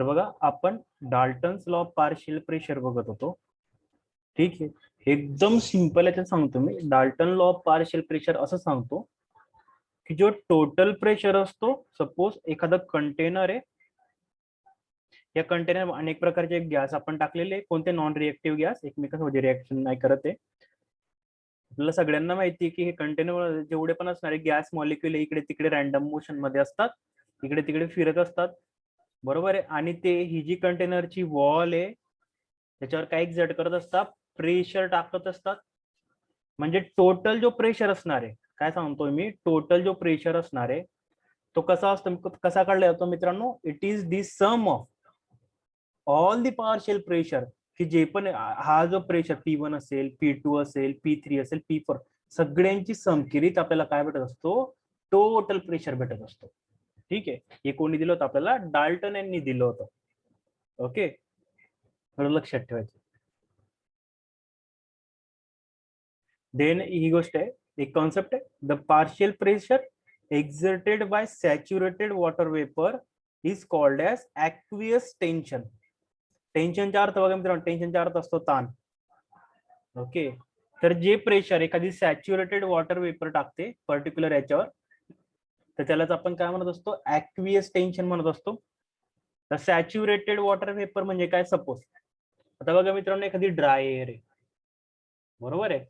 तर बघा आपण Dalton's law of partial pressure बघत होतो. ठीक आहे, एकदम सिंपल याच्यात सांगतो मी. Dalton law of partial pressure असं सांगतो की जो टोटल प्रेशर असतो, सपोज एखादा कंटेनर आहे, या कंटेनर अनेक प्रकारचे गॅस आपण टाकलेले, कोणते नॉन रिएक्टिव्ह गॅस एकमेकांसोबत रिएक्शन नाही करत आहे. आपल्याला सगळ्यांना माहिती आहे की हे कंटेनर जेवढे पण असणारे गॅस मॉलिक्युल इकडे तिकडे रॅन्डम मोशन मध्ये असतात, इकडे तिकडे फिरत असतात, बरोबर आहे. आणि ते ही जी कंटेनरची वॉल आहे त्याच्यावर काही एक्झर्ट करत असतात, प्रेशर टाकत असतात. म्हणजे टोटल जो प्रेशर असणार आहे, काय सांगतोय मी, टोटल जो प्रेशर असणार आहे तो कसा असतो, कसा काढला जातो मित्रांनो, it is the sum of all the partial pressure, की जे पण हा जो प्रेशर P1 असेल, P2 असेल, P3 असेल, P4, सगळ्यांची समकिरीत आपल्याला काय भेटत असतो, टोटल प्रेशर भेटत असतो. ठीक आहे, हे कोणी दिलं होतं आपल्याला, डाल्टन यांनी दिलं होतं. ओके, थोडं लक्षात ठेवायचं. देन ही गोष्ट आहे, एक कॉन्सेप्ट आहे, the partial pressure exerted by saturated water vapour is called as aqueous tension. टेन्शनचा अर्थ बघा मित्रांनो, टेन्शनचा अर्थ असतो ताण. ओके, तर जे प्रेशर एखादी सॅच्युरेटेड वॉटर वेपर टाकते पर्टिक्युलर याच्यावर, तर त्यालाच आपण काय म्हणत असतो, ऍक्वियस टेन्शन म्हणत असतो. तर सॅच्युरेटेड वॉटर वेपर म्हणजे काय, सपोज आता बघा मित्रांनो एखादी ड्राय एअर आहे, बरोबर आहे.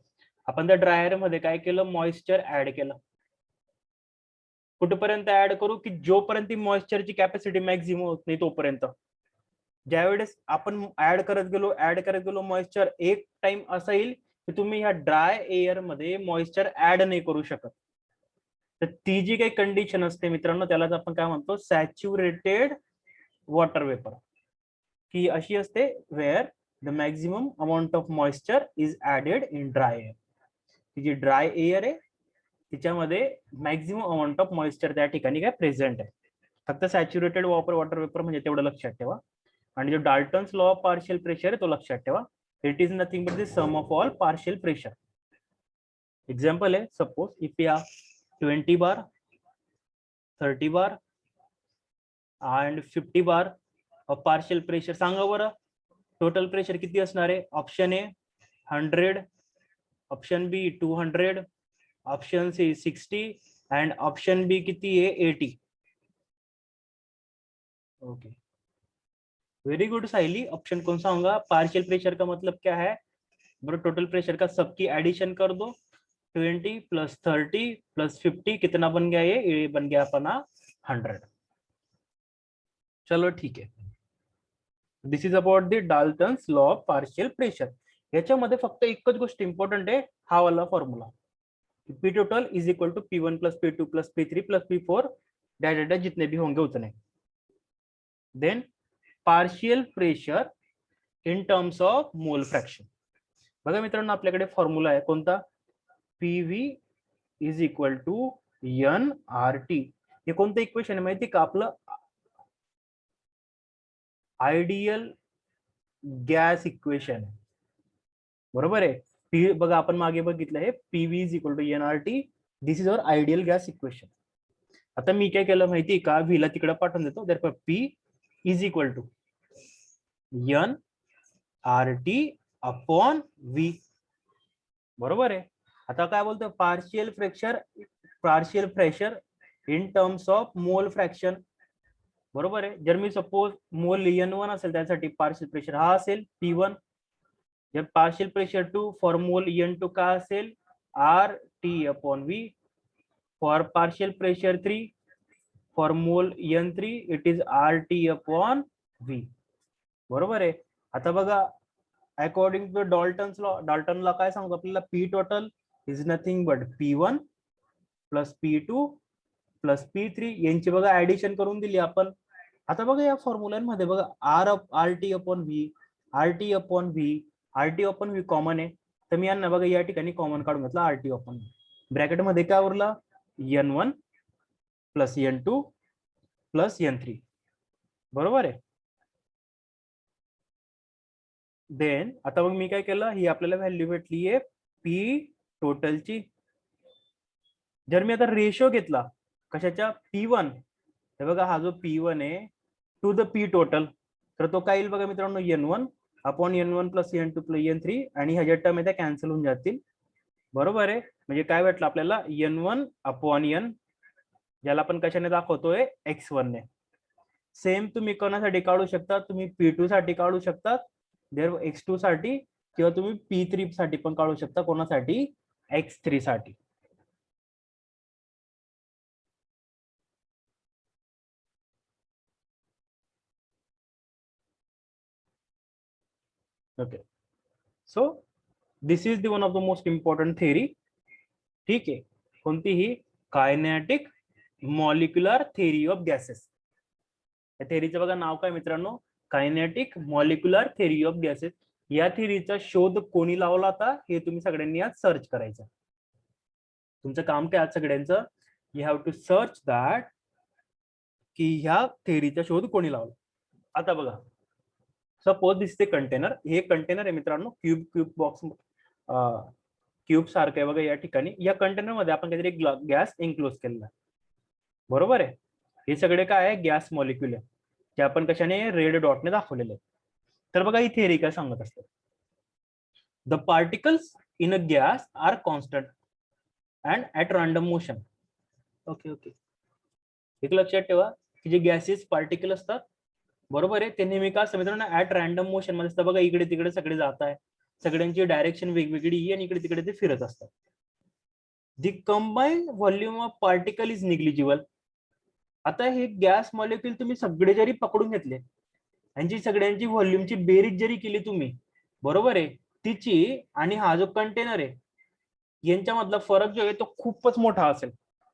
आपण त्या ड्रायर मध्ये काय केलं, मॉइश्चर ऍड केलं. कुठेपर्यंत ऍड करू, की जोपर्यंत ती मॉइश्चरची कॅपॅसिटी मॅक्झिमम होत नाही तोपर्यंत. ज्यावेळेस आपण ऍड करत गेलो मॉइश्चर, एक टाइम असा येईल की तुम्ही ह्या ड्राय एअर मध्ये मॉइश्चर ऍड नाही करू शकत. तर ती जी काही कंडिशन असते मित्रांनो, त्यालाच आपण काय म्हणतो, सॅच्युरेटेड वॉटर वेपर. की अशी असते where the maximum amount of moisture is added in dry air. ती जी ड्राय एअर आहे तिच्यामध्ये मॅक्झिमम अमाऊंट ऑफ मॉइश्चर त्या ठिकाणी काय प्रेझेंट आहे. फक्त सॅच्युरेटेड वॉटर वेपर म्हणजे तेवढं लक्षात ठेवा. आणि जो Dalton's law of partial pressure आहे तो लक्षात ठेवा. It is nothing but the sum of all partial pressure. Example आहे, suppose if you have 20 bar, 30 bar and 50 bar of partial pressure. सांगा बरं टोटल प्रेशर किती असणार आहे. Option A 100, option B 200, option C 60 and option B किती आहे 80. Okay, very good Saili. Option कौन सा होगा, पार्शियल प्रेशर का मतलब क्या है, बरो टोटल प्रेशर का सबकी एडिशन कर दो. 20 प्लस 30 प्लस 50 कितना बन गया, ये बन गया अपना 100. चलो ठीक है, this is about the Dalton's law of partial pressure. याच्यामध्ये फक्त एकच गोष्ट इंपॉर्टंट आहे, हा वाला formula, P total is equal to P1 plus P2 plus P3 plus P4 that जितने भी होंगे उतने. Then partial pressure in terms of mole fraction. बघा मित्रांनो आपल्याकडे फॉर्म्युला आहे कोणता, PV is equal to NRT. हे कोणतं इक्वेशन आहे माहिती का, आपलं आयडियल गॅस इक्वेशन आहे, बरोबर आहे. पी बघा आपण मागे बघितलं आहे, PV is equal to NRT. This is our ideal gas equation. आता मी काय केलं माहिती का, व्हीला तिकडे पाठवून देतो. Therefore P is equal to NRT upon V, बरोबर आहे. आता काय बोलतो, partial pressure in terms of mole fraction, बरोबर आहे. जर मी सपोज मोल N1 असेल त्यासाठी पार्शियल प्रेशर हा असेल P1. जर पार्शियल प्रेशर 2 फॉर मोल N2 काय असेल, RT upon V. For partial pressure 3 for mole N3 it is RT upon V, बरोबर आहे. आता बघा according to Dalton's law, Dalton law काय सांगतो आपल्याला, P total is nothing but P1 plus P2 plus P3 यांची बघा ऍडिशन करून दिली आपण. आता बघा या फॉर्म्युलांमध्ये बघा RT upon V, RT upon V, RT upon V common आहे. तर मी यांना बघा या ठिकाणी कॉमन काढून घेतला, RT अपॉन V. ब्रॅकेट मध्ये काय उरला, N1 plus N2 plus N3, बरोबर आहे. देन आता मग मी काय केलं, ही आपल्याला व्हॅल्यू भेटली आहे P टोटलची. जर मी आता रेशो घेतला कशाच्या, P1, हे बघा हा जो P1 आहे टू द P टोटल, तर तो काय येईल बघा मित्रांनो, n1 upon n1 plus n2 plus n3, आणि ह्याच्या टर्म त्या कॅन्सल होऊन जातील. बरोबर आहे. म्हणजे काय भेटलं आपल्याला, n1 अपॉन n, ज्याला आपण कशाने दाखवतोय, x1 ने. सेम तुम्ही कोणासाठी काढू शकता, तुम्ही p2 साठी काढू शकता, x2 साठी, किंवा तुम्ही p3 साठी पण काढू शकता. कोणासाठी, x3 साठी. Okay, so this is the one of the most important theory. ठीक आहे, कोणतीही, kinetic molecular theory of gases. या थेअरीचं बघा नाव काय मित्रांनो, kinetic molecular theory of gases. या थेअरीचा शोध कोणी लावला होता हे तुम्ही सगळ्यांनी आज सर्च करायचं. तुमचं काम काय आज सगळ्यांचं, you have to search that की ह्या थेअरीचा शोध कोणी लावला. आता बघा, सपोज दिसते कंटेनर, हे कंटेनर आहे मित्रांनो, क्यूब बॉक्स, क्यूब सारखं आहे बघा. या ठिकाणी या कंटेनर मध्ये आपण काहीतरी गॅस इन्क्लोज केलेला आहे. बरोबर आहे. हे सगळे काय आहे, गॅस मॉलिक्युल आहे, जे आपण कशाने, रेड डॉटने दाखवलेले. तर बघा ही थेअरी काय सांगत असते, the particles in a gas are constant and at random motion. Okay okay, एक लक्षात ठेवा की जे गॅसेस पार्टिकल असतात, बरोबर आहे, ते नेहमी का असतं मित्रांनो, ऍट रॅन्डम मोशन मध्ये असतं बघा. इकडे तिकडे सगळे जात आहे, सगळ्यांची डायरेक्शन वेगवेगळी, आणि इकडे तिकडे ते फिरत असतात. The combined volume of particle is negligible. आता हे गॅस मॉलिक्युल तुम्ही सगळे जरी पकडून घेतले, यांची सगळ्यांची व्हॉल्यूमची बेरीज जरी केली तुम्ही, बरोबर आहे, तिची आणि हा जो कंटेनर आहे यांच्यामधला फरक जो आहे तो खूपच मोठा असेल.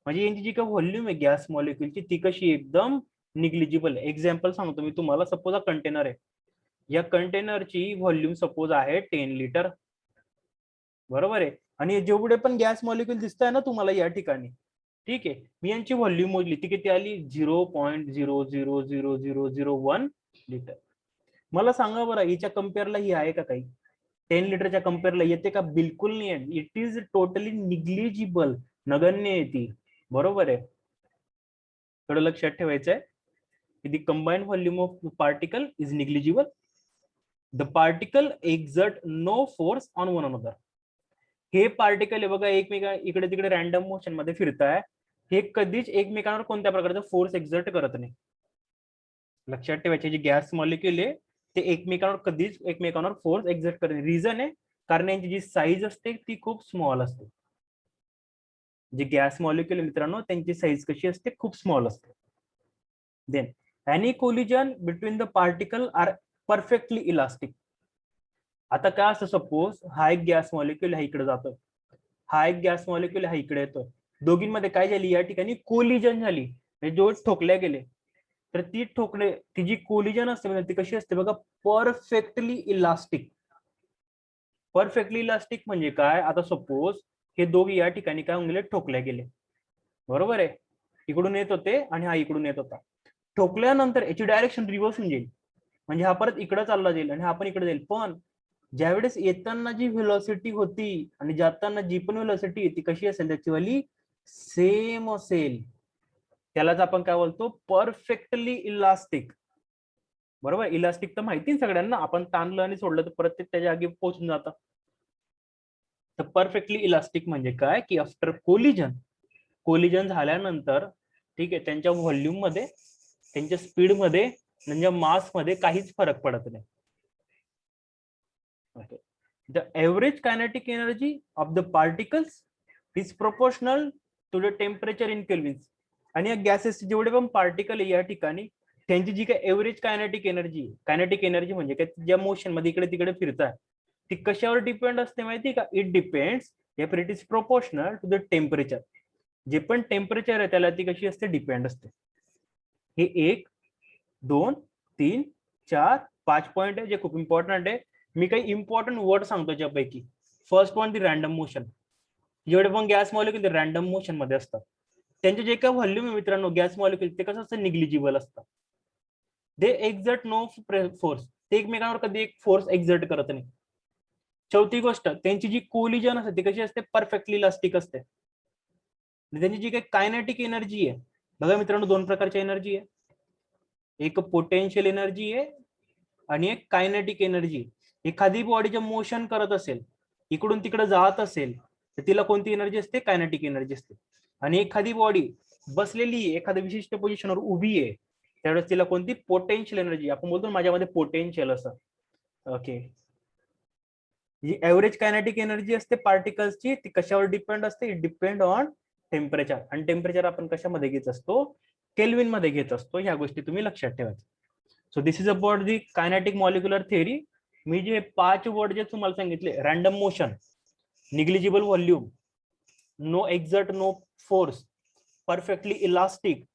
म्हणजे यांची जी काही व्हॉल्यूम आहे गॅस मॉलिक्युलची, ती कशी, एकदम निग्लिजिबल आहे. एक्झाम्पल सांगतो मी तुम्हाला, सपोज हा कंटेनर आहे, या कंटेनरची व्हॉल्यूम सपोज आहे 10 लिटर. बरोबर आहे. आणि जेवढे पण गॅस मॉलिक्युल दिसत आहे ना तुम्हाला या ठिकाणी, ठीक आहे, मी यांची व्हॉल्यूम मोजली, ती किती आली, 0.0000001 लिटर. मला सांगा बरं, हिच्या कम्पेअरला ही आहे का काही, 10 लिटरच्या कम्पेअरला येते का, बिलकुल नाही आहे. इट इज टोटली निग्लिजिबल, नगण्य आहे ती. बरोबर आहे. थोडं लक्षात ठेवायचं आहे की the combined volume of particle is negligible. The particle exert no force on one another. हे पार्टिकल आहे बघा, एकमेका इकडे तिकडे रॅन्डम मोशन मध्ये फिरताय, हे कधीच एकमेकांवर कोणत्या प्रकारचा फोर्स एक्झर्ट करत नाही. लक्षात ठेवायचे, जे गॅस मॉलिक्युल आहे ते एकमेकांवर कधीच एकमेकांवर फोर्स एक्झर्ट करत नाही. रिझन आहे कारण यांची जी साईज असते ती खूप स्मॉल असते. जे गॅस मॉलिक्युल मित्रांनो, त्यांची साईज कशी असते, खूप स्मॉल असते. Then any collision between the particle are perfectly elastic. आता काय असं, सपोज हा एक गॅस मॉलिक्युल हा इकडे जातो, हा एक गॅस मॉलिक्युल हा इकडे येतो, दोघींमध्ये काय झाली, या ठिकाणी कोलिजन झाली, म्हणजे जो ठोकल्या गेले. तर ती जी कोलिजन असते ती कशी असते बघा, परफेक्टली इलास्टिक. परफेक्टली इलास्टिक म्हणजे काय, आता सपोज हे दोघे या ठिकाणी काय होऊन गेले, ठोकल्या गेले. बरोबर आहे, इकडून येत होते आणि हा इकडून येत होता. ठोकल्यानंतर याची डायरेक्शन रिव्हर्स होऊन जाईल, म्हणजे हा परत इकडे चालला जाईल आणि हा पण इकडे जाईल. पण ज्यावेळेस येताना जी व्हेलॉसिटी होती आणि जाताना जी पण व्हेलॉसिटी ती कशी असेल, त्याची वाली सेम असेल. त्यालाच आपण काय बोलतो, परफेक्टली इलास्टिक. बरोबर, इलास्टिक तर माहिती सगळ्यांना, आपण ताणलं आणि सोडलं तर परत ते त्याच्या आगी पोहोचून जातं. तर परफेक्टली इलास्टिक म्हणजे काय, की आफ्टर कोलिजन झाल्यानंतर, ठीक आहे, त्यांच्या व्हॉल्यूम मध्ये, त्यांच्या स्पीड मध्ये, त्यांच्या मास मध्ये काहीच फरक पडत नाही. Okay. The average kinetic energy of the particles is proportional to the temperature in kelvins. आणि या गॅसेस जेवढे पण पार्टिकल आहे या ठिकाणी, त्यांची जी काही एव्हरेज कायनेटिक एनर्जी म्हणजे काय, ज्या मोशन मध्ये इकडे तिकडे फिरतात, ती कशावर डिपेंड असते माहिती का, it depends if it is proportional to the temperature. जे पण टेम्परेचर आहे त्याला ती कशी असते, डिपेंड असते. हे 1 2 3 4 5 पॉइंट आहे जे खूप इम्पॉर्टंट आहे. मी काही इम्पॉर्टंट वर्ड सांगतो ज्यापैकी. फर्स्ट पॉइंट दी रॅन्डम मोशन. जेवढे पण गॅस मॉलिक्युल ते रॅन्डम मोशन मध्ये असतात, त्यांचे जे काही व्हॉल्यूम आहे मित्रांनो गॅस मॉलिक्युल, ते कसं असतं, निग्लिजिबल असतं. दे एक्झर्ट नो फोर्स, ते एकमेकांवर कधी एक फोर्स एक्झर्ट करत नाही. चौथी गोष्ट, त्यांची जी कोलिजन असते ती कशी असते, परफेक्टली इलास्टिक असते. त्यांची जी काही कायनेटिक एनर्जी आहे बघा मित्रांनो, 2 प्रकारची एनर्जी आहे. एक पोटेन्शियल एनर्जी आहे आणि एक कायनेटिक एनर्जी. एखादी बॉडी जे मोशन करत असेल, इकडून तिकडे जात असेल, तर तिला कोणती एनर्जी असते? कायनेटिक एनर्जी असते. आणि एखादी बॉडी बसलेली एखाद्या विशिष्ट पोझिशनवर उभी आहे, त्यावेळेस तिला कोणती? Potential energy. आपण बोलतो माझ्यामध्ये पोटेन्शियल असं. ओके. जी एव्हरेज कायनेटिक एनर्जी असते पार्टिकल्सची, ती कशावर डिपेंड असते? It depend on temperature. आणि टेम्परेचर आपण कशामध्ये घेत असतो? केल्विन मध्ये घेत असतो. ह्या गोष्टी तुम्ही लक्षात ठेवायच्या. So this is about the kinetic molecular theory. मी जे 5 वर्ड जे तुम्हाला सांगितले, random motion, negligible volume, no exert no force, perfectly elastic,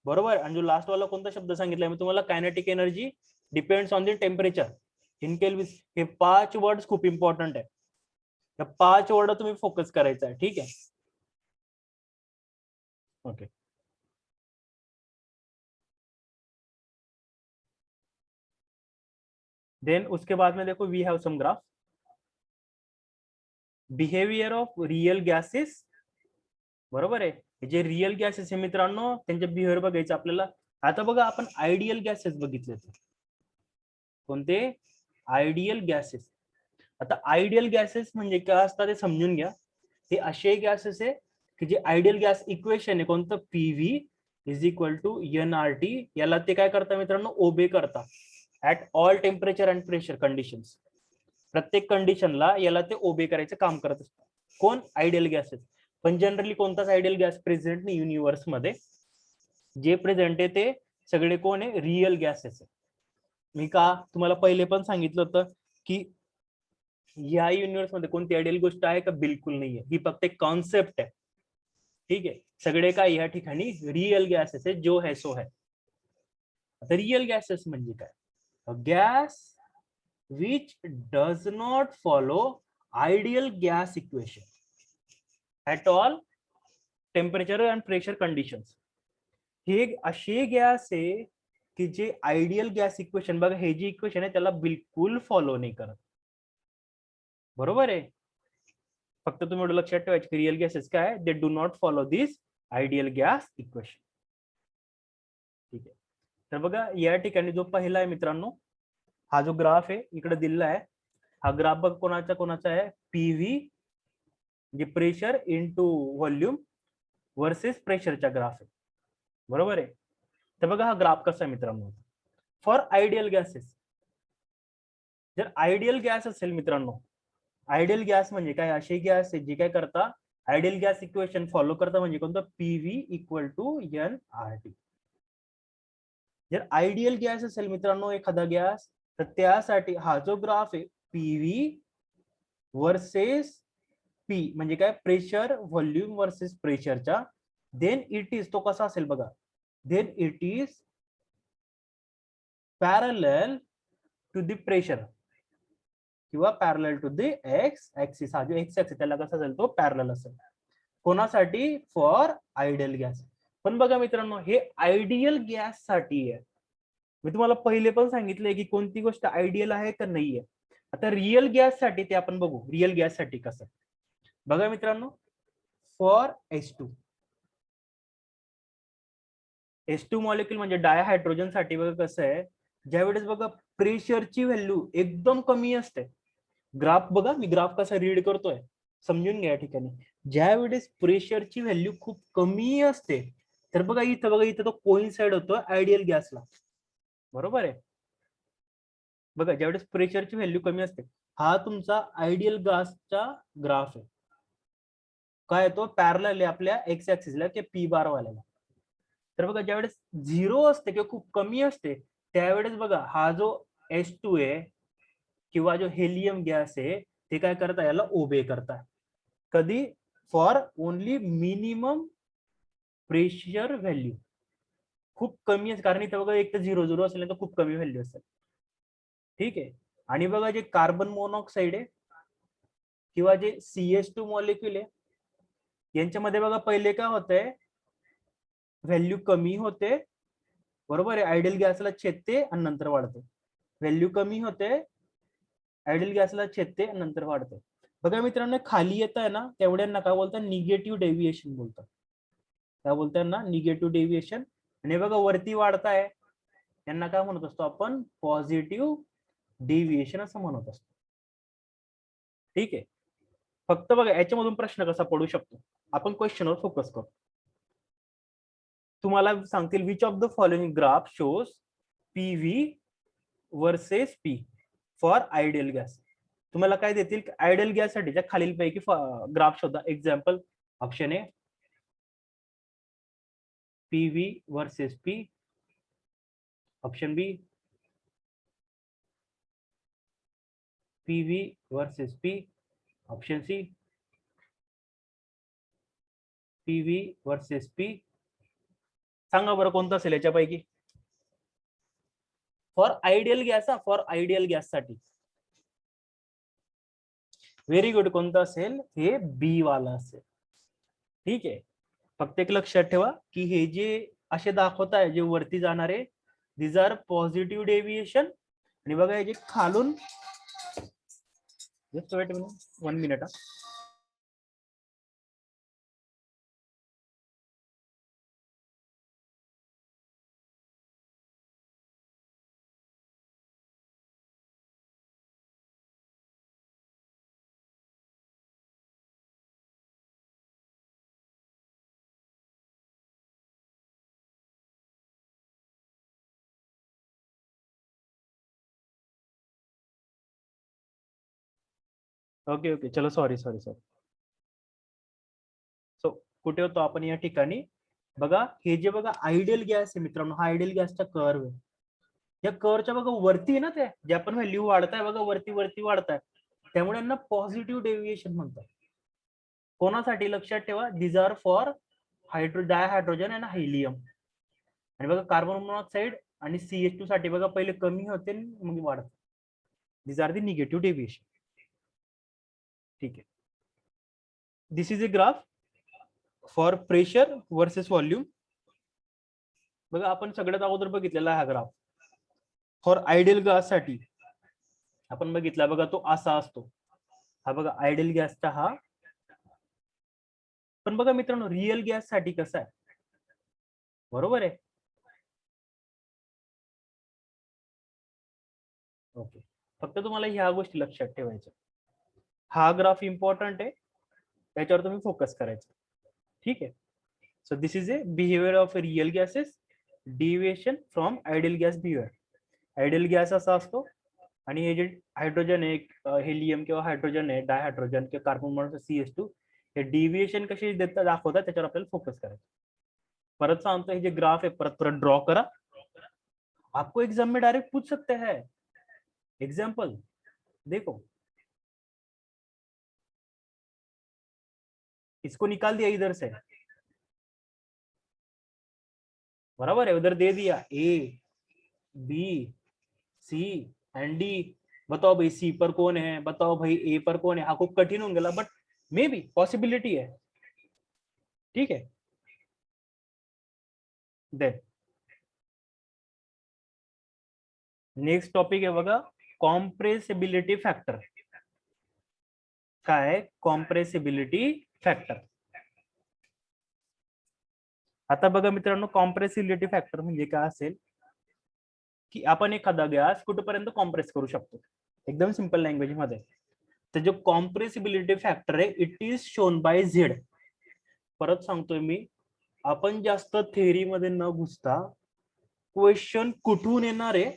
बरोबर. आणि जो लास्ट वाला कोणता शब्द सांगितला मी तुम्हाला? Kinetic energy depends on the temperature in kelvin. हे 5 वर्ड खूप इम्पॉर्टंट आहे. या 5 वर्ड तुम्ही फोकस करायचा आहे. ठीक आहे. ओके. देन उसके बाद में देखो we have some graph. Behaviour of real gases, बरोबर आहे. जे रियल गॅसेस आहे मित्रांनो, त्यांचे बिहेवियर बघायचं आपल्याला. आता बघा आपण आयडियल गॅसेस बघितले. कोणते? Ideal gases. आता आयडियल गॅसेस म्हणजे काय असतात ते समजून घ्या. हे असे गॅसेस आहे की जे आयडियल गॅस इक्वेशन आहे कोणतं? PV is equal to NRT. याला ते काय करतात मित्रांनो? ओबे करतात at all temperature and pressure conditions. प्रत्येक कंडिशनला याला ते ओबे करायचं काम करत असतात. कोण? Ideal gases. पण जनरली कोणताच आयडियल गॅस प्रेझेंट नाही युनिव्हर्स मध्ये. जे प्रेझेंट आहे ते सगळे कोण आहे? रिअल गॅसेस आहे. मी का तुम्हाला पहिले पण सांगितलं होतं की या युनिव्हर्स मध्ये कोणती आयडियल गोष्ट आहे का? बिलकुल नाहीये. ही फक्त एक कॉन्सेप्ट आहे. ठीक आहे. सगळे काय या ठिकाणी रिअल गॅसेस आहे, जो है सो है. आता रिअल गॅसेस म्हणजे काय? Gas which does not follow ideal gas equation at all temperature and pressure conditions. हे असे गॅस आहे की जे आयडियल गॅस इक्वेशन, बघा हे जे इक्वेशन आहे त्याला बिलकुल फॉलो नाही करत. बरोबर आहे. फक्त तुम्ही एवढं लक्षात ठेवायचे की रिअल गॅसेस काय? They do not follow this ideal gas equation. ठीक आहे. तर बघा या ठिकाणी जो पहिला आहे मित्रांनो, हा जो ग्राफ आहे इकडे दिलेला आहे, हा ग्राफ बघ कोणाचा आहे? पीव्ही म्हणजे प्रेशर इनटू व्हॉल्यूम वर्सेस प्रेशरचा ग्राफ आहे. बरोबर आहे. तर बघा हा ग्राफ कसा आहे मित्रांनो. फॉर आयडियल गॅसेस, जर आयडियल गॅस असेल मित्रांनो, आयडियल गॅस म्हणजे काय? असे गॅस आहे जे काय करता? आयडियल गॅस इक्वेशन फॉलो करता. म्हणजे कोणतं? PV equal to N R T. जर आयडियल गॅस असेल मित्रांनो एखादा गॅस, तर त्यासाठी हा जो ग्राफ आहे पीव्ही वर्सेस पी म्हणजे काय? प्रेशर व्हॉल्यूम वर्सेस प्रेशरच्या. देन इट इज, तो कसा असेल बघा, then it is parallel to the pressure किंवा parallel to the X axis. हा जो एक्स ऍक्सिस त्याला कसा असेल? तो पॅरलल असेल. कोणासाठी? For ideal gas. पण बघा मित्रांनो हे आयडियल गॅस साठी आहे. मी तुम्हाला पहिले पण सांगितलंय की कोणती गोष्ट आयडियल आहे का नाहीये. आता रिअल गॅस साठी ते आपण बघू. रिअल गॅस साठी कसं? बघा मित्रांनो, फॉर H2 मॉलिक्युल म्हणजे डायहायड्रोजन साठी बघा कसं आहे, ज्यावेळेस बघा प्रेशरची व्हॅल्यू एकदम कमी असते. ग्राफ बघा, मी ग्राफ कसा रीड करतोय समजून घ्या. या ठिकाणी ज्यावेळेस प्रेशरची व्हॅल्यू खूप कमी असते, तर बघा इथं तो कोइन्साइड होतो आयडियल गॅसला. बरोबर आहे. बघा ज्यावेळेस प्रेशरची व्हॅल्यू कमी असते, हा तुमचा आयडियल गॅसचा ग्राफ आहे. काय तो पॅरलल आहे आपल्या एक्स ऍक्सिसला की पी बार वाल्याला. तर बघा ज्यावेळेस 0 असते किंवा खूप कमी असते, त्यावेळेस बघा हा जो H2 आहे किंवा जो हेलियम गॅस आहे ते काय करता? याला ओबे करता. कधी? For only minimum pressure value. खूप कमी आहे, कारण इथं बघा एक तर 0 असेल तर खूप कमी व्हॅल्यू असेल. ठीक आहे. आणि बघा जे कार्बन मोनॉक्साईड आहे किंवा जे CH2 मॉलिक्युल आहे, यांच्यामध्ये बघा पहिले काय होतंय? व्हॅल्यू कमी होते. बरोबर आहे. आयडियल गॅसला छेदते आणि नंतर वाढते. व्हॅल्यू कमी होते, आयडियल गॅसला छेदते आणि नंतर वाढते. बघा मित्रांनो खाली येत आहे ना, तेवढ्यांना काय बोलतात? निगेटिव्ह डेव्हिएशन बोलतात. काय बोलतात ना? Negative deviation. आणि बघा वरती वाढताय, त्यांना काय म्हणत असतो आपण? पॉझिटिव्ह डेव्हिएशन असं म्हणत असतो. ठीक आहे. फक्त बघा याच्यामधून प्रश्न कसा पडू शकतो, आपण क्वेश्चनवर फोकस करू. तुम्हाला सांगतील which of the following graph shows PV versus P for ideal gas. तुम्हाला काय देतील, आयडियल गॅस साठीच्या खालीलपैकी ग्राफ शोधा. Example option A PV versus P, option B PV versus P, option C PV versus P. सांगा बरं कोणतं असेल याच्यापैकी for ideal gas. For ideal gas साठी व्हेरी गुड. कोणतं असेल, हे बी वाला असेल. ठीक आहे. फक्त एक लक्षात ठेवा की हे जे असे दाखवत आहे जे वरती जाणारे दिज आर पॉझिटिव्ह डेव्हिएशन, आणि बघा हे जे खालून just wait 1 minute. Okay okay चलो सॉरी सॉरी सॉरी. सो कुठे होतो आपण या ठिकाणी. बघा हे जे बघा आयडियल गॅस आहे मित्रांनो, हा आयडियल गॅसचा कर्व आहे. या कर्वच्या बघा वरती आहे ना, ते जे आपण व्हॅल्यू वाढताय बघा वरती वरती वाढताय, त्यामुळे यांना पॉझिटिव्ह डेव्हिएशन म्हणतात. कोणासाठी लक्षात ठेवा, these are for dihydrogen and helium. आणि बघा कार्बन मोनॉक्साईड आणि CH2 साठी बघा पहिले कमी होते मग वाढत. These are the negative deviation. ठीक आहे. This is a graph for pressure versus volume. बघा आपण सगळ्यात अगोदर बघितलेला हा ग्राफ फॉर आयडियल गॅस साठी आपण बघितला बघा, तो असा असतो. हा बघा आयडियल गॅसचा हा. पण बघा मित्रांनो रिअल गॅस साठी कसा आहे, बरोबर आहे. ओके. फक्त तुम्हाला ह्या गोष्टी लक्षात ठेवायच्या. हा ग्राफ इम्पॉर्टंट आहे, त्याच्यावर तुम्ही फोकस करायचं. ठीक आहे. So this is a behaviour of real gases, deviation from ideal gas behaviour. Ideal gas असा असतो, आणि हे जे हायड्रोजन आहे, हेलियम किंवा हायड्रोजन आहे, डायहायड्रोजन किंवा कार्बन मोनॉक्साईड CH2, हे डिव्हिएशन कशी दाखवतात त्याच्यावर आपल्याला फोकस करायचं. परत सांगतो, हे जे ग्राफ आहे परत परत ड्रॉ करा. आपको एग्जाम में डायरेक्ट पूछ सकते हैं. एग्जाम्पल देखो, इसको निकाल दिया इधर से, बराबर है, उधर दे दिया A B C end D. बताओ भाई C पर कौन है, बताओ भाई A पर कौन है. हा खूप कठीण होऊन गेला, बट मे बी पॉसिबिलिटी है. ठीक है. देन नेक्स्ट टॉपिक आहे बघा, कॉम्प्रेसिबिलिटी फॅक्टर. काय कॉम्प्रेसिबिलिटी फॅक्टर. आता बघा मित्रांनो, कॉम्प्रेसिबिलिटी फॅक्टर म्हणजे काय असेल, की आपण एखादा गॅस कुठपर्यंत कॉम्प्रेस करू शकतो. एकदम सिंपल लँग्वेज मध्ये. तर जो कॉम्प्रेसिबिलिटी फॅक्टर आहे, it is shown by Z. परत सांगतोय मी, आपण जास्त थेअरी मध्ये न घुसता क्वेश्चन कुठून येणार आहे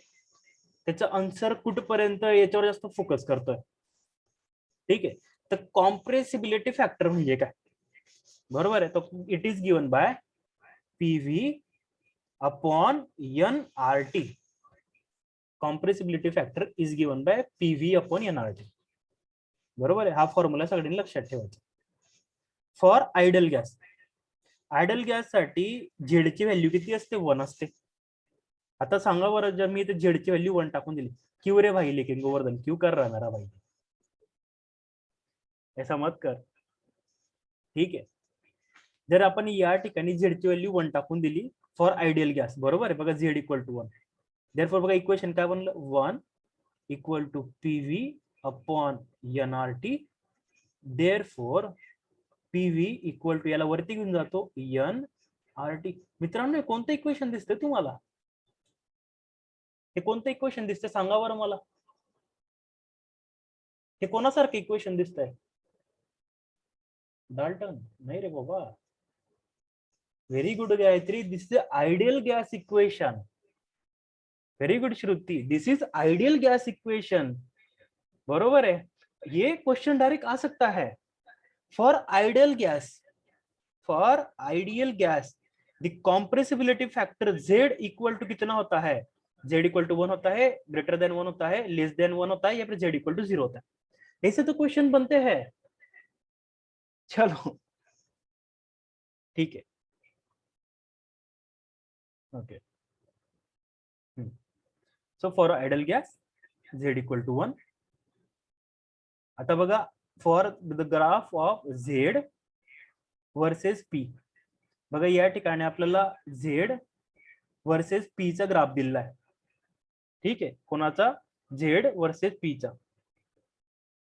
त्याचा आन्सर कुठपर्यंत याच्यावर जास्त फोकस करतोय. ठीक आहे. तर कॉम्प्रेसिबिलिटी फॅक्टर म्हणजे काय, बरोबर आहे. तो it is given by PV upon NRT. Compressibility factor is given by PV upon NRT. बरोबर आहे. हा फॉर्म्युला सगळ्यांनी लक्षात ठेवायचा. For ideal gas, ideal gas साठी झेडची व्हॅल्यू किती असते, 1 असते. आता सांगा बरं, जर मी इथे झेडची व्हॅल्यू 1 टाकून दिली, क्यू रे भाई लेकिन गोवर्धन क्यू कर रहा मेरा भाई, ऐसा मत कर. ठीक आहे. जर आपण या ठिकाणी झेडची व्हॅल्यू 1 टाकून दिली फॉर आयडियल गॅस, बरोबर आहे. बघा झेड इक्वल टू 1. देअरफॉर बघा इक्वेशन काय बनलं, 1 equal to PV upon NRT. Therefore PV equal to, याला वरती घेऊन जातो, NRT. मित्रांनो कोणतं इक्वेशन दिसतंय तुम्हाला, हे कोणतं इक्वेशन दिसतंय सांगा बरं मला. हे कोणासारखं इक्वेशन दिसतंय? डाल्टन नाही रे बाबा. Very good Gayatri, this is ideal gas equation. Very good Shruti, this is ideal gas equation. बरोबर है. ये क्वेश्चन डायरेक्ट आ सकता है. For ideal gas, for ideal gas the compressibility factor Z equal to कितना होता है? Z इक्वल टू 1 होता है, ग्रेटर देन 1 होता है, लेस देन 1 होता है, या फिर Z इक्वल टू 0 होता है. ऐसे तो क्वेश्चन बनते हैं. चलो ठीक है. Okay. So for ideal gas Z equal to 1. आता बघा, for the graph of Z versus P. बघा या ठिकाणी आपल्याला Z वर्सेस P चा ग्राफ दिलेला आहे. ठीक आहे, कोणाचा? Z वर्सेस P चा.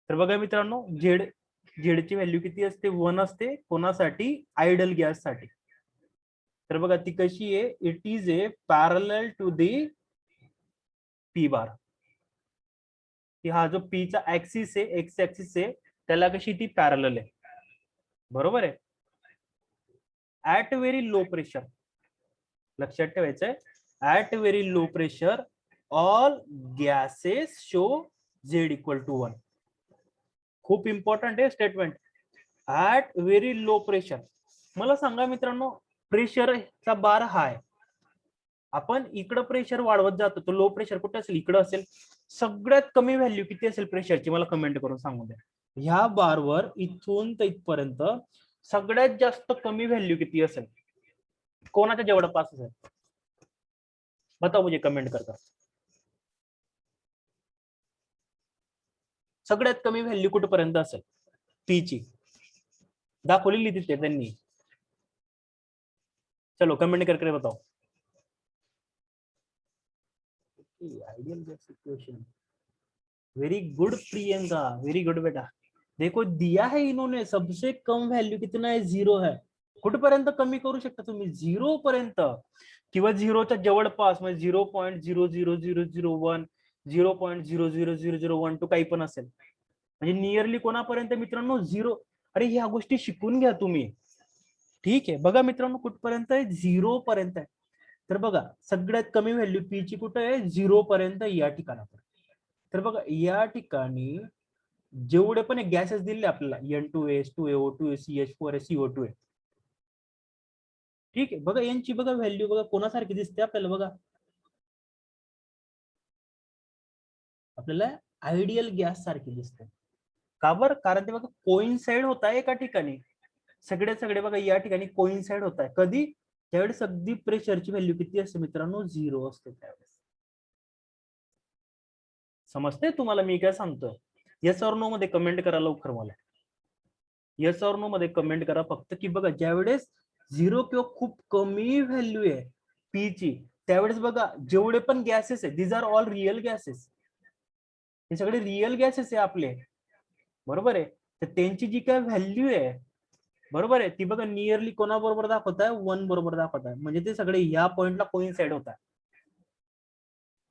तर बघा मित्रांनो, Z ची व्हॅल्यू किती असते? 1 असते. कोणासाठी? आयडियल गॅस साठी. तर बघा ती कशी आहे? It is a parallel to the P bar. की हा जो P चा ऍक्सिस आहे, एक्स ऍक्सिस आहे, त्याला कशी ती पॅरलल आहे. बरोबर आहे. ऍट व्हेरी लो प्रेशर, लक्षात ठेवायचंय, at very low pressure all gases show Z equal to 1. खूप इम्पॉर्टंट आहे statement. At very low pressure. मला सांगा मित्रांनो, प्रेशरचा बार हाय, आपण इकडं प्रेशर वाढवत जातो, तो लो प्रेशर कुठे असेल? इकडं असेल. सगळ्यात कमी व्हॅल्यू किती असेल प्रेशरची? मला कमेंट करून सांगू द्या. ह्या बारवर इथून तर इथपर्यंत सगळ्यात जास्त कमी व्हॅल्यू किती असेल? कोणाच्या जवळपास असेल? बताओ मुझे कमेंट करता. सगळ्यात कमी व्हॅल्यू कुठपर्यंत असेल P ची? दाखवलेली तिथे त्यांनी. चलो कमेंट करके बताओ. Ideal gas equation. Very good Priyanka, very good बेटा. देखो दिया है इन्होंने, सबसे कम व्हॅल्यू कितना है? 0 है. कुठपर्यंत कमी करू शकता तुम्ही? 0 पर्यंत, किंवा 0च्या जवळपास, म्हणजे 0.00001, 0.00001 काही पण असेल. म्हणजे नियरली कोणापर्यंत मित्रांनो? 0. अरे ह्या गोष्टी शिकून घ्या तुम्ही. ठीक आहे. बघा मित्रांनो, कुठपर्यंत आहे? 0 पर्यंत आहे. तर बघा सगळ्यात कमी व्हॅल्यू P ची कुठे आहे? 0 पर्यंत, या ठिकाणापर्यंत. तर बघा या ठिकाणी जेवढे पण गॅसेस दिले आपल्याला, N2S, 2AO, 2CH, 4S, CO2 आहे. ठीक आहे. बघा यांची बघा व्हॅल्यू बघा कोणासारखी दिसते आपल्याला? बघा आपल्याला आयडियल गॅस सारखी दिसते. का बरं? कारण ते बघा कोइन्साइड होत आहे एका ठिकाणी. सगळे बघा या ठिकाणी कोइन्साइड होत आहे. कधी? त्यावेळेस अगदी प्रेशरची व्हॅल्यू किती असते मित्रांनो? 0 असते त्यावेळेस. समजते तुम्हाला मी काय सांगतो? येस ऑर नो मध्ये कमेंट करा लवकर मला. येस ऑर नो मध्ये कमेंट करा फक्त, की बघा ज्यावेळेस 0 किंवा खूप कमी व्हॅल्यू आहे P ची, त्यावेळेस बघा जेवढे पण गॅसेस आहे, these are all real gases. हे सगळे रिअल गॅसेस आहे आपले. बरोबर आहे. तर त्यांची जी काय व्हॅल्यू आहे, बरोबर आहे, ती बघा नियरली कोणाबरोबर दाखवत आहे? 1 बरोबर दाखवत आहे. म्हणजे ते सगळे या पॉइंटला कोइन्साइड होत आहे.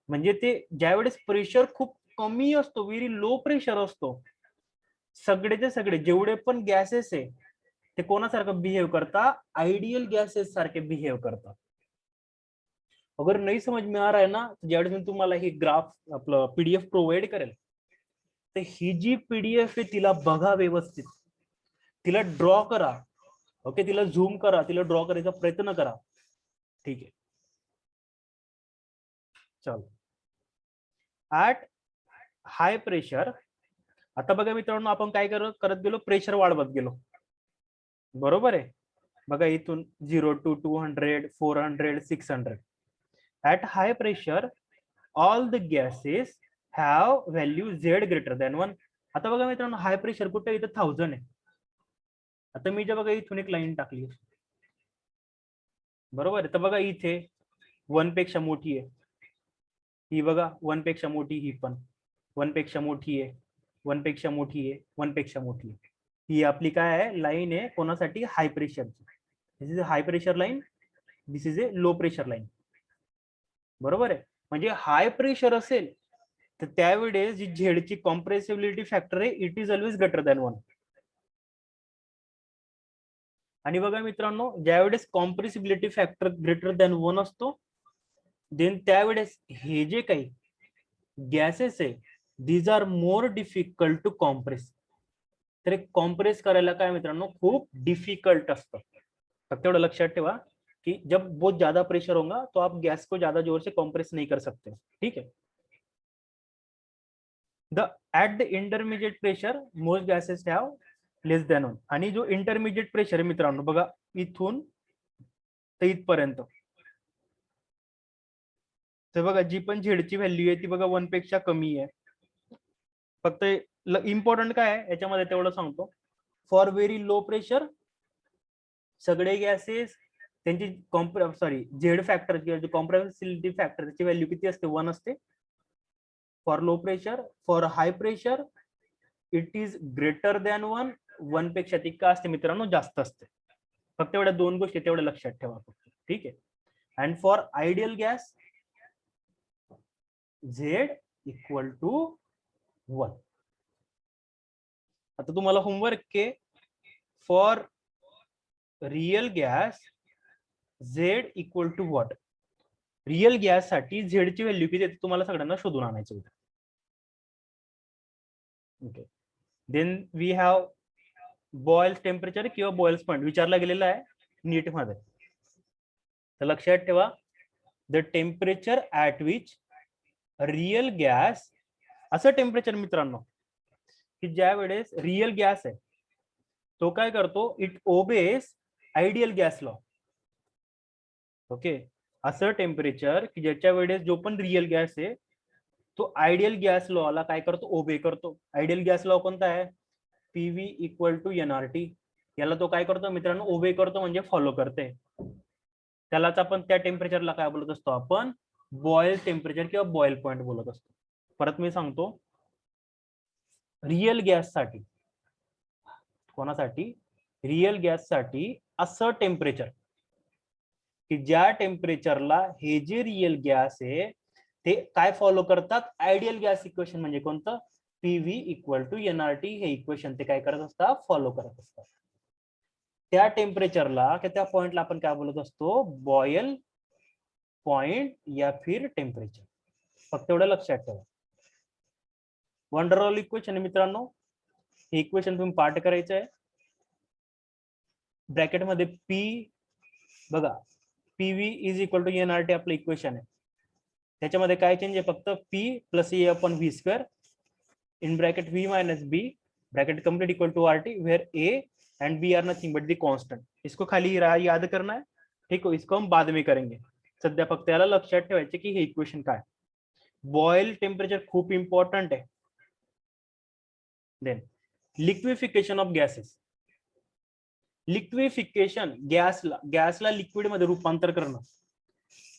म्हणजे ते ज्यावेळेस प्रेशर खूप कमी असतो, व्हेरी लो प्रेशर असतो, सगळेचे सगळे जेवढे पण गॅसेस आहे ते कोणासारखं बिहेव करता? आइडियल गॅसेस सारखे बिहेव करतात. अगर नहीं समझ में आ रहा है ना, ज्यावेळेस मी तुम्हाला ही ग्राफ आपलं PDF प्रोव्हाइड करेल, तर ही जी PDF आहे तिला बघा व्यवस्थित, तिला ड्रॉ करा. ओके, तिला झूम करा, तिला ड्रॉ करायचा प्रयत्न करा. ठीक आहे. चलो. At high pressure. आता बघा मित्रांनो, आपण काय करत गेलो? प्रेशर वाढवत गेलो. बरोबर आहे. बघा इथून 0 to 200, 400, 600. At high pressure all the gases have value Z greater than 1. आता बघा मित्रांनो, हाय प्रेशर कुठे? इथं 1000 आहे. आता मी जे बघा इथून एक लाईन टाकली, बरोबर आहे. तर बघा इथे 1 पेक्षा मोठी आहे ही, बघा 1 पेक्षा मोठी, ही पण 1 पेक्षा मोठी आहे, 1 पेक्षा मोठी आहे, 1 पेक्षा मोठी आहे. ही आपली काय आहे? लाईन आहे कोणासाठी? हाय प्रेशरची. This is a high pressure line, this is a low pressure line. बरोबर आहे. म्हणजे हाय प्रेशर असेल तर त्यावेळेस जी झेडची कॉम्प्रेसिबिलिटी फॅक्टर आहे it is always greater than 1. आणि बघा मित्रांनो, ज्यावेळेस कॉम्प्रेसिबिलिटी फॅक्टर ग्रेटर दॅन 1 असतो, देन त्यावेळेस हे जे काही गॅसेस आहे these are more difficult to compress. तर कॉम्प्रेस करायला काय मित्रांनो खूप डिफिकल्ट असतं. फक्त एवढं लक्षात ठेवा कि जब बहुत ज्यादा प्रेशर होगा तो आप गैस को ज्यादा जोर से कॉम्प्रेस नहीं कर सकते. ठीक है. The at the intermediate pressure most gases have less than 1. आणि जो इंटरमिजिएट प्रेशर आहे मित्रांनो बघा इथून ते इथपर्यंत, तर बघा जी पण झेडची व्हॅल्यू आहे ती बघा 1 पेक्षा कमी आहे. फक्त इम्पॉर्टंट काय आहे याच्यामध्ये तेवढं सांगतो. फॉर व्हेरी लो प्रेशर सगळे गॅसेस त्यांची झेड फॅक्टर किंवा कॉम्प्रेसिबिलिटी फॅक्टर त्याची व्हॅल्यू किती असते 1 असते. For low pressure, for high pressure it is greater than 1. 1 पेक्षा ती का असते मित्रांनो जास्त असते. फक्त एवढ्या दोन गोष्टी तेवढ्या लक्षात ठेवा फक्त. ठीक आहे. And for ideal gas Z equal to 1. आता तुम्हाला होमवर्क के for real gas Z equal to what. Real gas साठी झेड ची व्हॅल्यू किती तुम्हाला सगळ्यांना शोधून आणायचं होतं. Okay. Then we have Boyle's temperature किंवा बॉइल्स पॉइंट विचारला गेलेला आहे नीट मध्ये. तर लक्षात ठेवा the temperature at which real gas, असं टेम्परेचर मित्रांनो की ज्या वेळेस रियल गॅस आहे तो काय करतो it obeys ideal gas law. Okay. असं टेम्परेचर की ज्याच्या वेळेस जो पण रियल गॅस आहे तो आयडियल गॅस लॉला काय करतो ओबे करतो. आयडियल गॅस लॉ कोणता आहे पीव्ही इक्वल टू एनआरटी. याला तो काय करतो मित्रांनो ओबे करतो म्हणजे फॉलो करते. त्यालाच आपण त्या टेम्परेचरला काय बोलत असतो आपण बॉईल टेम्परेचर किंवा बॉईल पॉइंट बोलत असतो. परत मी सांगतो रियल गॅस साठी, कोणासाठी रियल गॅस साठी असं टेम्परेचर की ज्या टेम्परेचरला हे जे रियल गॅस आहे ते काय फॉलो करतात आयडियल गॅस इक्वेशन म्हणजे कोणतं पीव्ही इक्वल टू एनआरटी. हे इक्वेशन ते काय करत असतात फॉलो करत असतात. त्या टेम्परेचरला त्या पॉइंटला आपण काय बोलत असतो बॉयल पॉइंट या फिर टेम्परेचर. फक्त एवढं लक्षात ठेवा. वंडरवॉल इक्वेशन मित्रांनो हे इक्वेशन तुम्ही पाठ करायचं आहे. ब्रॅकेट मध्ये पी बघा PV is equal to NRT आपलं इक्वेशन आहे. त्याच्यामध्ये काय चेंज आहे फक्त P plus A upon V square in bracket v minus b bracket complete equal to RT where a and b are nothing but the constant. इसको खाली याद करना है. ठीक है. इसको हम बाद में करेंगे. सध्या फक्त याला लक्षात ठेवायचे की हे इक्वेशन काय. बॉईल टेम्परेचर खूप इम्पॉर्टंट आहे. Then liquefaction of gases. Liquefaction गॅसला लिक्विड मध्ये रूपांतर करणं.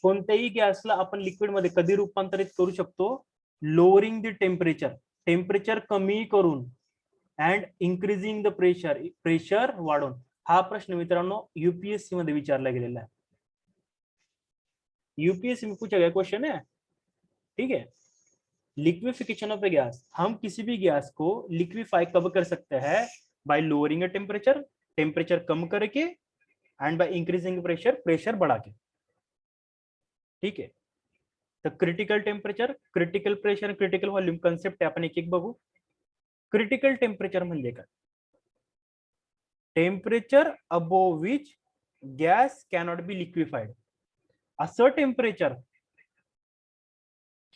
कोणत्याही गॅसला आपण लिक्विड मध्ये कधी रूपांतरित करू शकतो लोअरिंग द टेम्परेचर. टेम्परेचर कमी करून and increasing the pressure. Pressure वाढवून. हा प्रश्न मित्रांनो यूपीएससी मध्ये विचारला गेलेला आहे. यूपीएससी में पूछा गया क्वेश्चन है. ठीक है. Liquefaction of the gas. हम किसी भी गैस को लिक्विफाई कब कर सकते हैं बाय लोअरिंग टेम्परेचर. टेम्परेचर कम करके and by increasing pressure. Pressure बढ़ा के. ठीक है. तर critical temperature critical pressure critical volume concept आहे आपण एक एक बघू. क्रिटिकल टेम्परेचर म्हणजे काय temperature above which gas cannot be liquefied. असं टेम्परेचर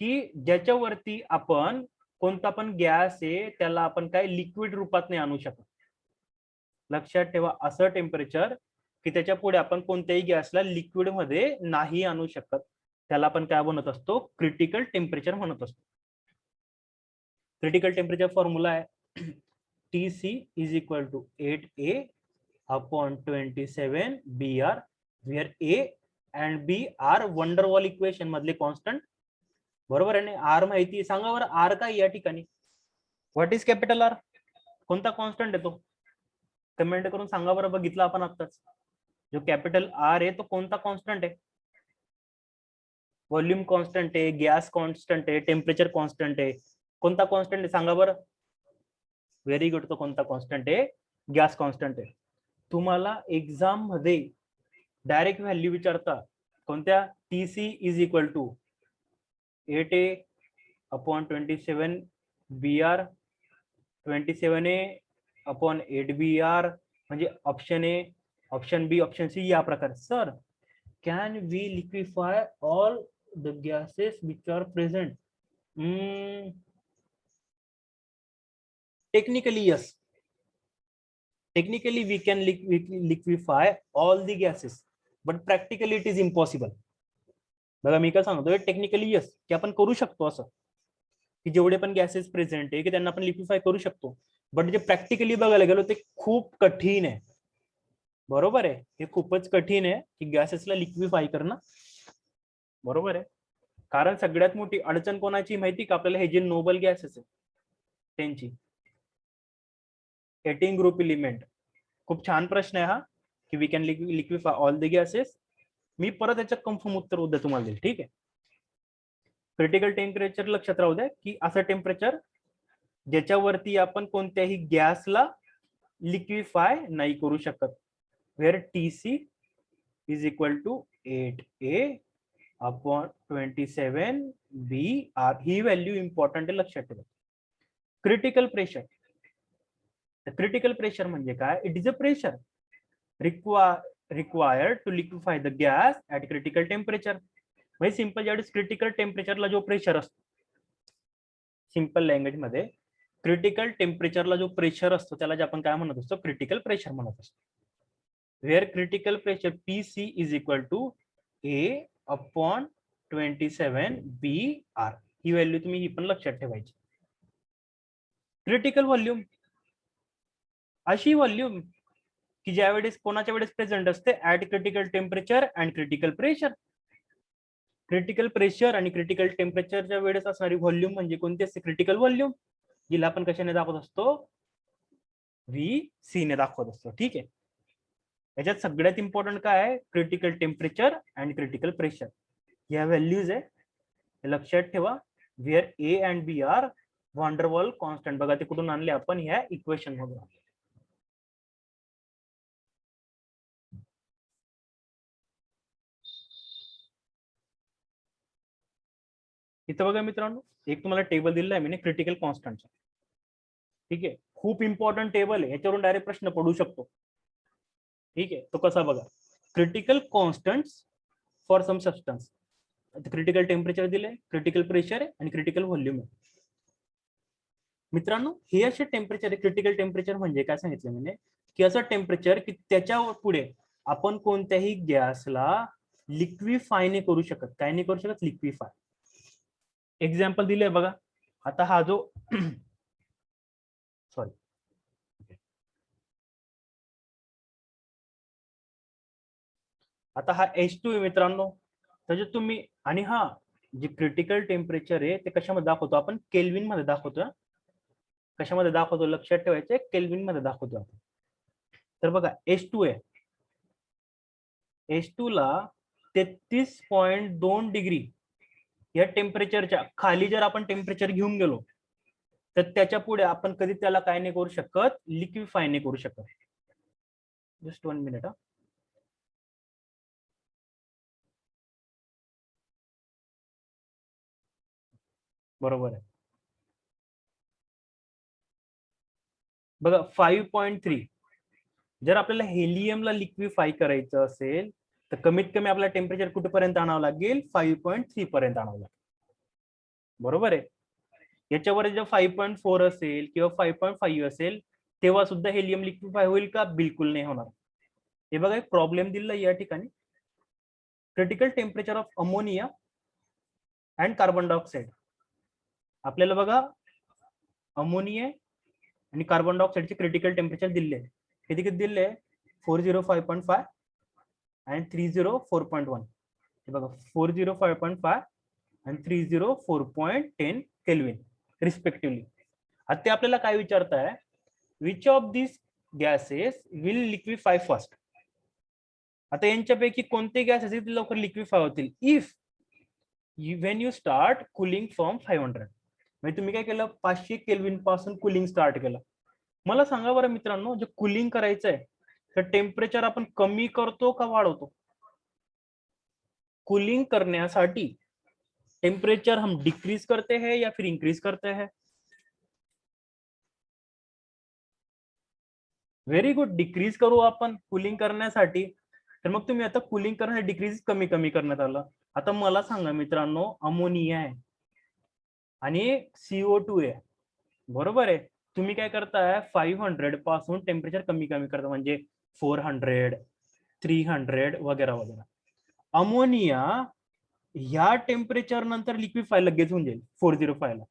की ज्याच्यावरती आपण कोणता पण गॅस आहे त्याला आपण काय लिक्विड रूपात नाही आणू शकत. लक्षात ठेवा असं टेम्परेचर की त्याच्या पुढे आपण कोणत्याही गॅसला लिक्विड मध्ये नाही आणू शकत त्याला आपण काय म्हणत असतो क्रिटिकल टेम्परेचर म्हणत असतो. क्रिटिकल टेम्परेचर फॉर्म्युला आहे TC is equal to 8A upon 27 BR where A and B are van der Waals equation मधले कॉन्स्टंट. बरोबर आहे ना. आर माहिती सांगा बरं आर काय या ठिकाणी व्हॉट इज कॅपिटल आर. कोणता कॉन्स्टंट आहे तो कमेंट करून सांगा बरं. बघितलं आपण आताच जो कॅपिटल आर आहे तो कोणता कॉन्स्टंट आहे व्हॉल्यूम कॉन्स्टंट आहे, गॅस कॉन्स्टंट आहे, टेम्परेचर कॉन्स्टंट आहे. कोणता कॉन्स्टंट आहे सांगा बरं. Very good. तो कोणता कॉन्स्टंट आहे? गॅस कॉन्स्टंट आहे. तुम्हाला एक्झाम मध्ये डायरेक्ट व्हॅल्यू विचारता कोणत्या? TC is equal to 8A upon 27 BR 27A upon 8 BR म्हणजे option A, option B, option C या प्रकार. Sir can we liquefy all the gases which are present? Technically yes, technically we can liquefy all the gases but practically it is impossible. बघा मी काय सांगतोय, technically yes की आपण करू शकतो असं की जेवढे पण गॅसेस प्रेझेंट आहे की त्यांना आपण लिक्विफाय करू शकतो, बट जे प्रॅक्टिकली बघायला गेलो ते खूप कठीण आहे. बरोबर आहे, हे खूपच कठीण आहे की गॅसेसला लिक्विफाय करणं. बरोबर आहे, कारण सगळ्यात मोठी अडचण कोणाची माहिती का आपल्याला? हे जे नोबल गॅसेस आहे त्यांची. 18 ग्रुप एलिमेंट. खूप छान प्रश्न आहे हा की we can liquefy all the gases. मी परत याचं कन्फर्म उत्तर उद्या तुम्हाला देईल. ठीक आहे. क्रिटिकल टेम्परेचर लक्षात राहू द्या की असं टेम्परेचर ज्याच्यावरती आपण कोणत्याही गॅसला लिक्विफाय नाही करू शकत. Where TC is equal to 8A upon 27 BR. ही व्हॅल्यू इम्पॉर्टंट आहे, लक्षात ठेवा. Critical pressure. क्रिटिकल प्रेशर म्हणजे काय? It is a pressure required to liquefy the gas at critical temperature. म्हणजे सिंपल ज्यावेळेस क्रिटिकल टेम्परेचरला जो प्रेशर असतो, सिंपल लँग्वेज मध्ये क्रिटिकल टेम्परेचरला जो प्रेशर असतो त्याला जे आपण काय म्हणत असतो? क्रिटिकल प्रेशर म्हणत असतो. Where critical pressure PC is equal to A upon 27 BR. ही व्हॅल्यू तुम्ही ही पण लक्षात ठेवायची. क्रिटिकल व्हॉल्यूम अशी व्हॉल्यूम की ज्या वेळेस कोणाच्या वेळेस प्रेझेंट असते? At critical temperature and critical pressure. Critical pressure आणि क्रिटिकल टेम्परेचरच्या वेळेस असणारी व्हॉल्यूम म्हणजे कोणती असते? क्रिटिकल व्हॉल्यूम, जिला आपण कशाने दाखवत असतो? VC ने दाखवत असतो. ठीक आहे. याच्यात सगळ्यात इम्पॉर्टंट काय आहे? Critical temperature and critical pressure. या व्हॅल्यूज आहे, लक्षात ठेवा. Where A and B are van der Waals constant. बघा ते कुठून आणले आपण? ह्या इक्वेशन मधून. इथं बघा मित्रांनो, एक तुम्हाला टेबल दिलेला आहे मी क्रिटिकल कॉन्स्टंटचा. ठीक आहे, खूप इम्पॉर्टंट टेबल आहे, याच्यावरून डायरेक्ट प्रश्न पडू शकतो. ठीक आहे, तो कसा बघा? Critical constants for some substance. Critical temperature दिले, क्रिटिकल प्रेशर आहे आणि क्रिटिकल व्हॉल्यूम आहे. मित्रांनो हे असे टेम्परेचर आहे. क्रिटिकल टेम्परेचर म्हणजे काय सांगितलं मी की असं टेम्परेचर की त्याच्या पुढे आपण कोणत्याही गॅसला लिक्विफाय नाही करू शकत. काय नाही करू शकत? लिक्विफाय. एक्झाम्पल दिले बघा. आता हा जो सॉरी आता हा H2 आहे मित्रांनो. त्याच्यात तुम्ही आणि हा जे क्रिटिकल टेम्परेचर आहे ते कशामध्ये दाखवतो आपण? केल्विन मध्ये दाखवतो. कशामध्ये दाखवतो? लक्षात ठेवायचे, केल्विन मध्ये दाखवतो आपण. तर बघा H2 आहे. H2 ला 33.2 डिग्री या टेम्परेचरच्या खाली जर आपण टेम्परेचर घेऊन गेलो तर त्याच्या पुढे आपण कधी त्याला काय नाही करू शकत? लिक्विफाय नाही करू शकत. Just 1 minute. बरोबर आहे. बघा 5.3 जर आपल्याला हेलियमला लिक्विफाय करायचं असेल तर कमीत कमी आपला टेम्परेचर कुठेपर्यंत आणावं लागेल? 5.3 पर्यंत आणावं लागेल. बरोबर आहे. याच्यावर जर 5.4 असेल किंवा 5.5 असेल तेव्हा सुद्धा हेलियम लिक्विफाय होईल का? बिलकुल नाही होणार. हे बघा एक प्रॉब्लेम दिला या ठिकाणी. Critical temperature of ammonia and carbon dioxide. आपल्याला बघा अमोनिया आणि कार्बन डायऑक्साईडचे क्रिटिकल टेम्परेचर दिले आहे. किती किती दिले आहे? 405.5 आणि 304.1. हे बघा 405.5 आणि 304.10 केल्विन रिस्पेक्टिव्हली. आता ते आपल्याला काय विचारताय? Which of this gases will liquefy first. आता यांच्यापैकी कोणते गॅसेस लवकर लिक्विफाय होतील? If when you start cooling from 500, म्हणजे तुम्ही काय केलं, 500 केल्विन पासून कुलिंग स्टार्ट केलं. मला सांगा बरं मित्रांनो, जे कुलिंग करायचंय तर टेम्परेचर आपण कमी करतो का वाढवतो? कूलिंग करण्यासाठी टेम्परेचर हम डिक्रीज करते हैं या फिर इंक्रीज करते हैं? व्हेरी गुड, डिक्रीज करू आपण कूलिंग करण्यासाठी. तर मग तुम्ही आता कूलिंग करण्यासाठी डिक्रीज कमी कमी करण्यात आलं. आता मला सांगा मित्रांनो, अमोनिया आहे आणि CO2 आहे, बरोबर आहे. तुम्ही काय करताय, 500 पासून टेम्परेचर कमी कमी करता, म्हणजे 400, 300 वगैरे वगैरे. अमोनिया ह्या टेम्परेचर नंतर लिक्विफाय लगेच होऊन जाईल 405 ला.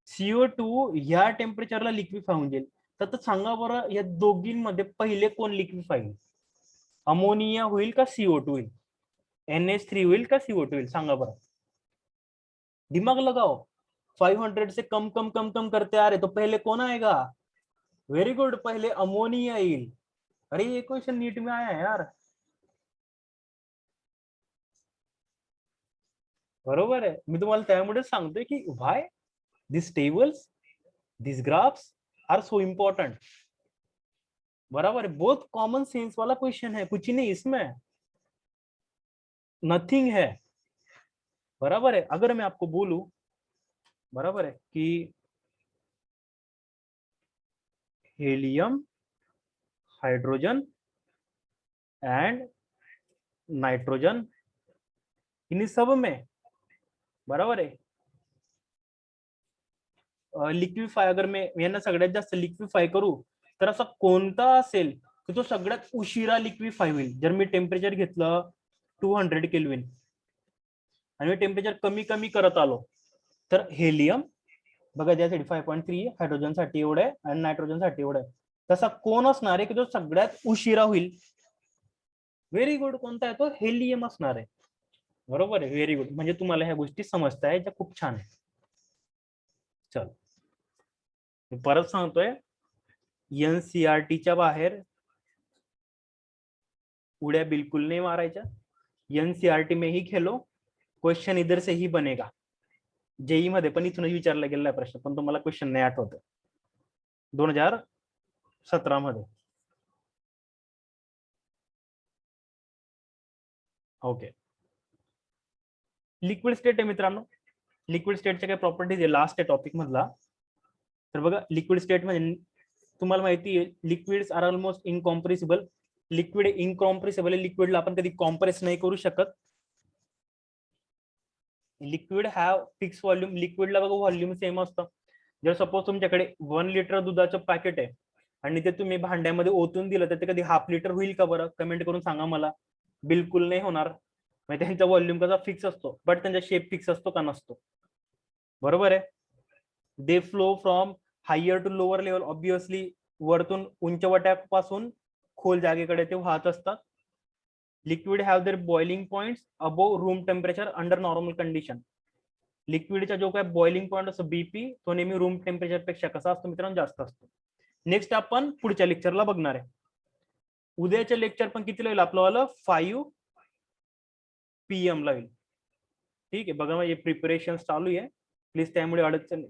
CO2 ह्या टेम्परेचरला लिक्विफाय होऊन जाईल. तर सांगा बरं, या दोघींमध्ये पहिले कोण लिक्विफाय होईल? अमोनिया होईल का CO2 होईल? NH3 होईल का CO2 होईल? सांगा बरं, दिमाग लगाओ. 500 से कम कम कम कम करते आ रहे, तो पहले कौन आएगा? वेरी गुड, पहले अमोनिया येईल. अरे ये क्वेश्चन नीट में आया है यार, बरोबर आहे. मी तुम्हाला त्यामुळे सांगतोय की why this tables, this graphs are so important. बराबर है, बहुत कॉमन सेंस वाला क्वेश्चन है, कुछ ही नहीं इसमें, नथिंग है. बराबर है. अगर मैं आपको बोलूं, बराबर है, कि हीलियम, हाइड्रोजन एंड नाइट्रोजन, इन सब में, बराबर आहे, लिक्विफाय, अगर मैं यांना सगळ्यात जास्त लिक्विफाय करू तर असा कोणता असेल की तो सगळ्यात उशिरा लिक्विफाय होईल? जर मी टेम्परेचर घेतलं 200 केल्विन आणि मी टेम्परेचर कमी कमी करत आलो, तर हेलियम बघा त्यासाठी 5.3, हायड्रोजन साठी एवढं आहे आणि नायट्रोजन साठी एवढं आहे. तसा कोण असणार आहे की जो सगळ्यात उशिरा होईल? व्हेरी गुड, कोणता आहे तो? हेलियम असणार आहे. बरोबर आहे, व्हेरी गुड. म्हणजे तुम्हाला ह्या गोष्टी समजताय, ज्या खूप छान आहे. चल, मी परत सांगतोय, एनसीईआरटीच्या बाहेर उड्या बिल्कुल नहीं मारायच्या. एनसीईआरटी में ही खेलो, क्वेश्चन इधर से ही बनेगा. जेई मध्ये पण इथूनच विचारला गेलेला प्रश्न, पण तुम्हाला क्वेश्चन नाही आठवत 2017 मध्ये. ओके, लिक्विड स्टेट आहे मित्रांनो. लिक्विड स्टेटच्या काय प्रॉपर्टीज आहे लास्ट आहे टॉपिक मधला. तर बघा, लिक्विड स्टेट म्हणजे तुम्हाला माहिती आहे, liquids are almost incompressible. Liquid incompressible आहे, लिक्विडला आपण कधी कॉम्प्रेस नाही करू शकत. लिक्विड हॅव फिक्स व्हॉल्यूम, लिक्विडला बघा व्हॉल्यूम सेम असतं. जर सपोज तुमच्याकडे 1 लिटर दुधाचं पॅकेट आहे आणि ते तुम्ही भांड्यामध्ये ओतून दिलं, तर ते कधी हाफ लिटर होईल का बरं? कमेंट करून सांगा मला. बिलकुल नाही होणार. म्हणजे त्यांचा व्हॉल्यूम कसा फिक्स असतो, बट त्यांचा शेप फिक्स असतो का? नसतो. बरोबर आहे. They flow from higher to lower level, obviously वरतून उंच वट्यापासून खोल जागेकडे ते वाहत असतात. Liquid have their boiling points above room temperature under normal condition. लिक्विडचा जो काय बॉइलिंग पॉइंट असतो बीपी, तो नेहमी रूम टेम्परेचर पेक्षा कसा असतो मित्रांनो? जास्त असतो. नेक्स्ट आपण पुढच्या लेक्चरला बघणार आहे. उद्याच्या लेक्चर पण कितीला येईल आपलं? 5 PM ला येईल. ठीक आहे, बघा माझे प्रिपरेशन चालू आहे, प्लीज त्यामुळे अडचण